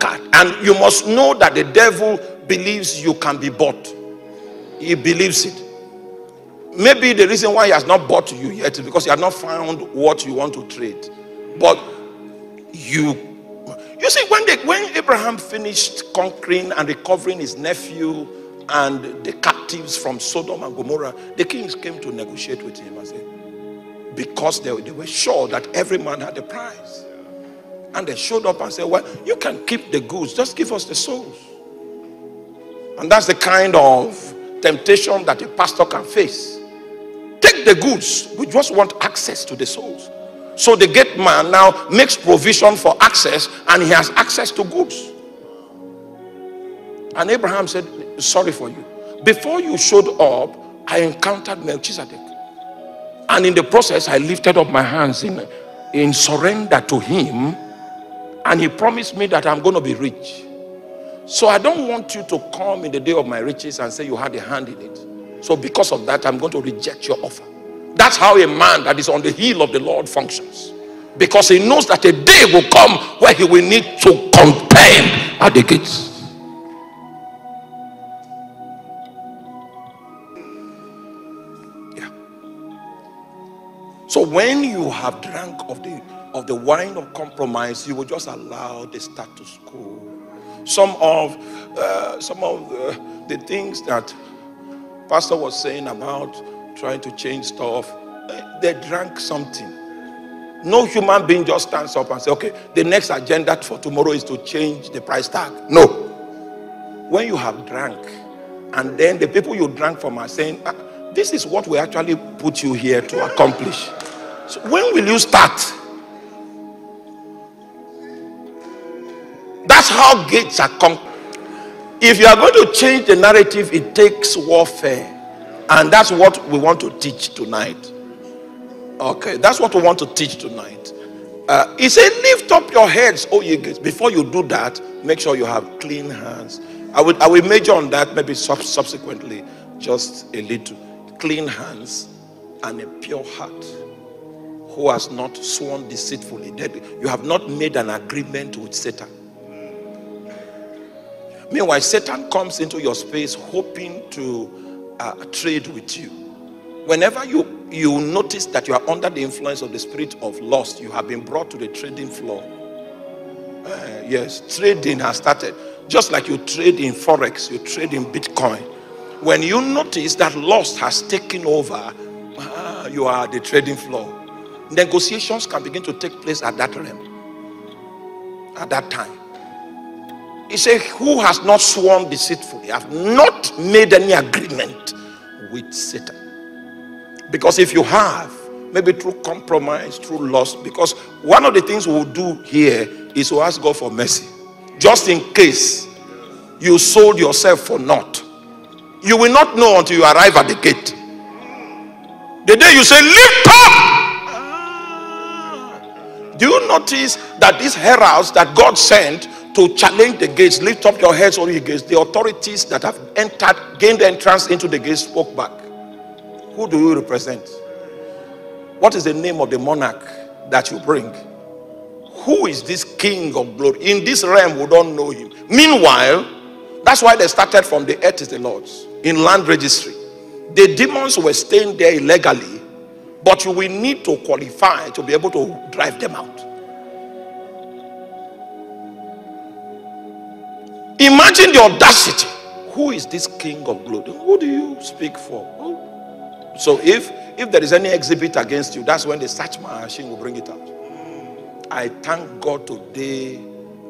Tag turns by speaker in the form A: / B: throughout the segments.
A: card. And you must know that the devil believes you can be bought. He believes it. Maybe the reason why he has not bought you yet is because he has not found what you want to trade. But you see, when Abraham finished conquering and recovering his nephew and the captives from Sodom and Gomorrah, the kings came to negotiate with him and said, because they were sure that every man had a price. And they showed up and said, well, you can keep the goods, just give us the souls. And that's the kind of temptation that a pastor can face. Take the goods, we just want access to the souls. So the gate man now makes provision for access, and he has access to goods. And Abraham said, sorry for you. Before you showed up, I encountered Melchizedek. And in the process, I lifted up my hands in surrender to him. And he promised me that I'm going to be rich. So I don't want you to come in the day of my riches and say you had a hand in it. So because of that, I'm going to reject your offer. That's how a man that is on the heel of the Lord functions. Because he knows that a day will come where he will need to contend at the gates. Yeah. So when you have drank of the wine of compromise, you will just allow the status quo. Some of the things that Pastor was saying about trying to change stuff, they drank something. No human being just stands up and says, okay, the next agenda for tomorrow is to change the price tag. No. When you have drank, and then the people you drank from are saying, this is what we actually put you here to accomplish. So when will you start? That's how gates are conquered. If you are going to change the narrative, it takes warfare. And that's what we want to teach tonight. Okay, that's what we want to teach tonight. He said, lift up your heads, O ye gates. Before you do that, make sure you have clean hands. I will major on that maybe subsequently, just a little. Clean hands and a pure heart, who has not sworn deceitfully. You have not made an agreement with Satan. Meanwhile, Satan comes into your space hoping to trade with you. Whenever you notice that you are under the influence of the spirit of lust, you have been brought to the trading floor. Yes, trading has started. Just like you trade in Forex, you trade in Bitcoin. When you notice that lust has taken over, you are at the trading floor. Negotiations can begin to take place at that realm, at that time. He said, who has not sworn deceitfully, have not made any agreement with Satan. Because if you have, maybe through compromise, through lust, because one of the things we'll do here is to ask God for mercy. Just in case you sold yourself for naught. You will not know until you arrive at the gate. The day you say, lift up! Do you notice that these heralds that God sent to challenge the gates, lift up your heads, all you gates, the authorities that have gained entrance into the gates spoke back. Who do you represent? What is the name of the monarch that you bring? Who is this king of glory? In this realm, we don't know him. Meanwhile, that's why they started from the earth is the Lord's, in land registry. The demons were staying there illegally, but you will need to qualify to be able to drive them out. Imagine the audacity. Who is this king of glory? Who do you speak for? So if there is any exhibit against you, that's when the search machine will bring it out. I thank God today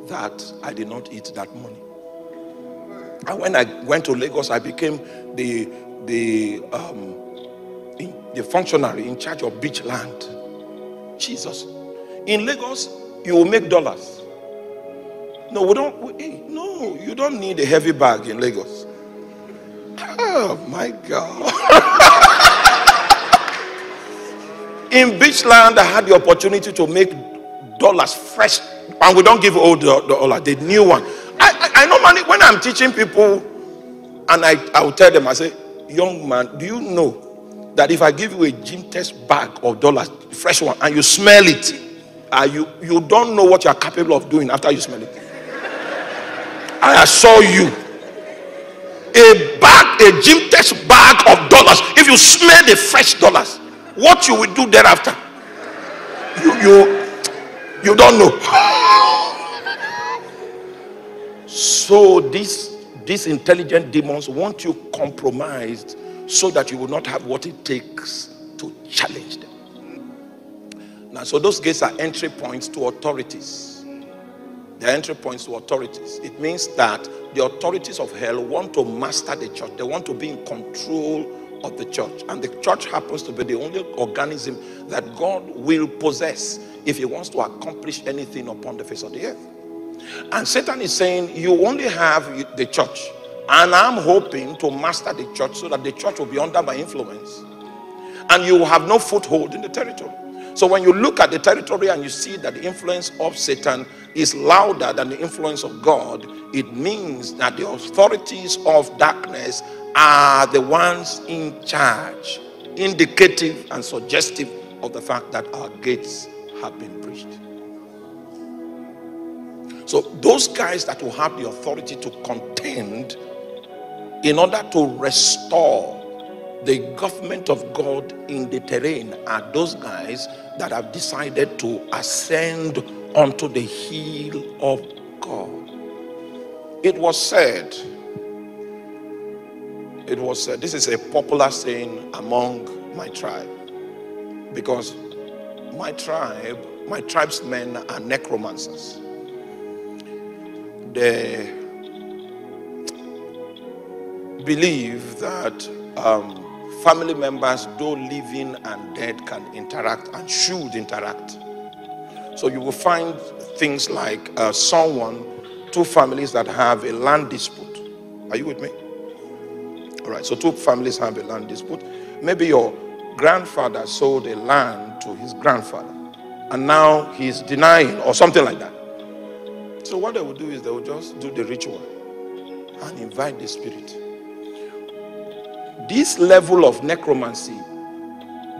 A: that I did not eat that money. And when I went to Lagos, I became the functionary in charge of beach land. Jesus. In Lagos, you will make dollars. No, no, you don't need a heavy bag in Lagos. Oh my God. In Beachland, I had the opportunity to make dollars fresh, and we don't give old dollar, the new one. I normally, when I'm teaching people, and I will tell them, I say, young man, do you know that if I give you a gym test bag of dollars, fresh one, and you smell it, you don't know what you are capable of doing after you smell it. I assure you, a gym test bag of dollars, if you smell the fresh dollars, what you will do thereafter, you don't know. So these intelligent demons want you compromised so that you will not have what it takes to challenge them. Now, so those gates are entry points to authorities. They're entry points to authorities. It means that the authorities of hell want to master the church. They want to be in control of the church. And the church happens to be the only organism that God will possess if he wants to accomplish anything upon the face of the earth. And Satan is saying, you only have the church, and I'm hoping to master the church so that the church will be under my influence, and you will have no foothold in the territory. So when you look at the territory and you see that the influence of Satan is louder than the influence of God, it means that the authorities of darkness are the ones in charge, indicative and suggestive of the fact that our gates have been breached. So those guys that will have the authority to contend in order to restore the government of God in the terrain are those guys that have decided to ascend onto the hill of God. It was said, this is a popular saying among my tribe, because my tribesmen are necromancers. They believe that family members, though living and dead, can interact and should interact. So you will find things like two families that have a land dispute. Are you with me? All right, so two families have a land dispute. Maybe your grandfather sold a land to his grandfather, and now he's denying or something like that. So what they will do is they will just do the ritual and invite the spirit. This level of necromancy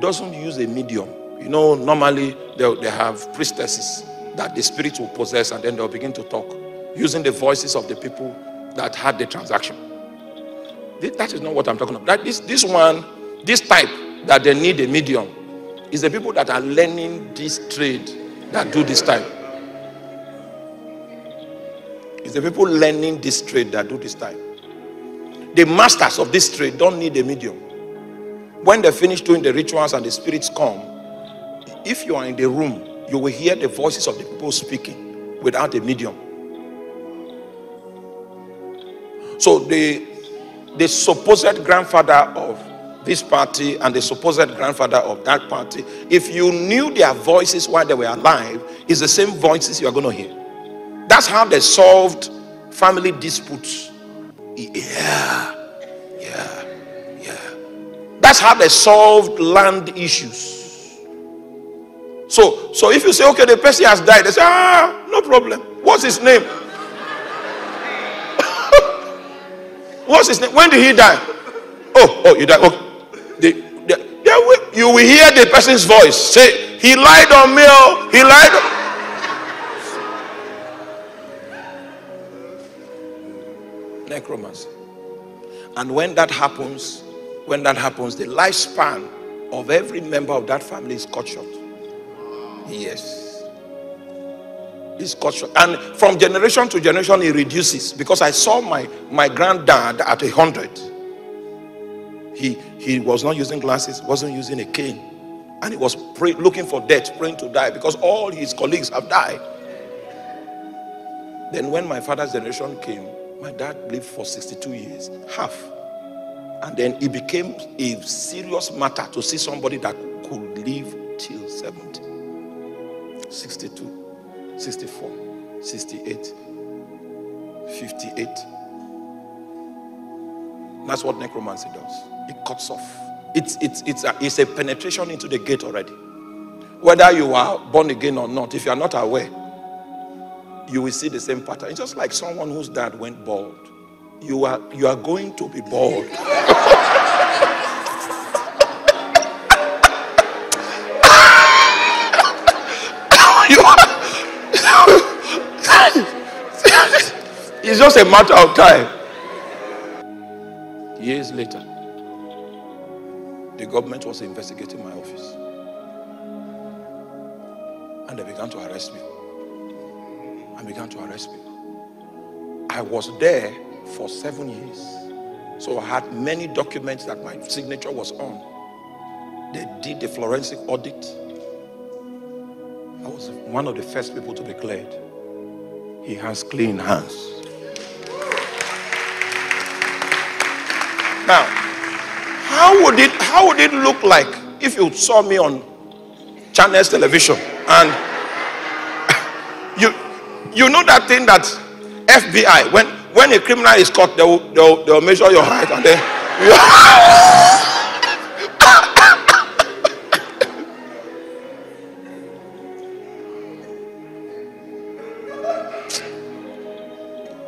A: doesn't use a medium. You know, normally they have priestesses that the spirit will possess, and then they'll begin to talk using the voices of the people that had the transaction. That is not what I'm talking about. This type that they need a medium is the people that are learning this trade that do this type. It's the people learning this trade that do this type. The masters of this trade don't need a medium. When they finish doing the rituals and the spirits come, if you are in the room, you will hear the voices of the people speaking without a medium. So the supposed grandfather of this party and the supposed grandfather of that party, if you knew their voices while they were alive, it's the same voices you are going to hear. That's how they solved family disputes. Yeah. That's how they solved land issues. So if you say, okay, the person has died, they say, no problem. What's his name? What's his name? When did he die? Oh, he died. Okay. You will hear the person's voice. Say, he lied on me. He lied on... Necromancy. And when that happens, the lifespan of every member of that family is cut short. Yes. It's cut short. And from generation to generation it reduces. Because I saw my granddad at 100. He was not using glasses, wasn't using a cane. And he was looking for death, praying to die, because all his colleagues have died. Then when my father's generation came, my dad lived for 62 years, half. And then it became a serious matter to see somebody that could live till 70. 62, 64, 68, 58. That's what necromancy does. It cuts off. It's a penetration into the gate already. Whether you are born again or not, if you are not aware, you will see the same pattern. It's just like someone whose dad went bald. You are going to be bald. It's just a matter of time. Years later, the government was investigating my office. And they began to arrest me. And began to arrest me. I was there for 7 years. So I had many documents that my signature was on. They did the forensic audit. I was one of the first people to be cleared. He has clean hands. Now, how would it look like if you saw me on Channels Television and you know that thing that FBI, when a criminal is caught, they'll measure your height and then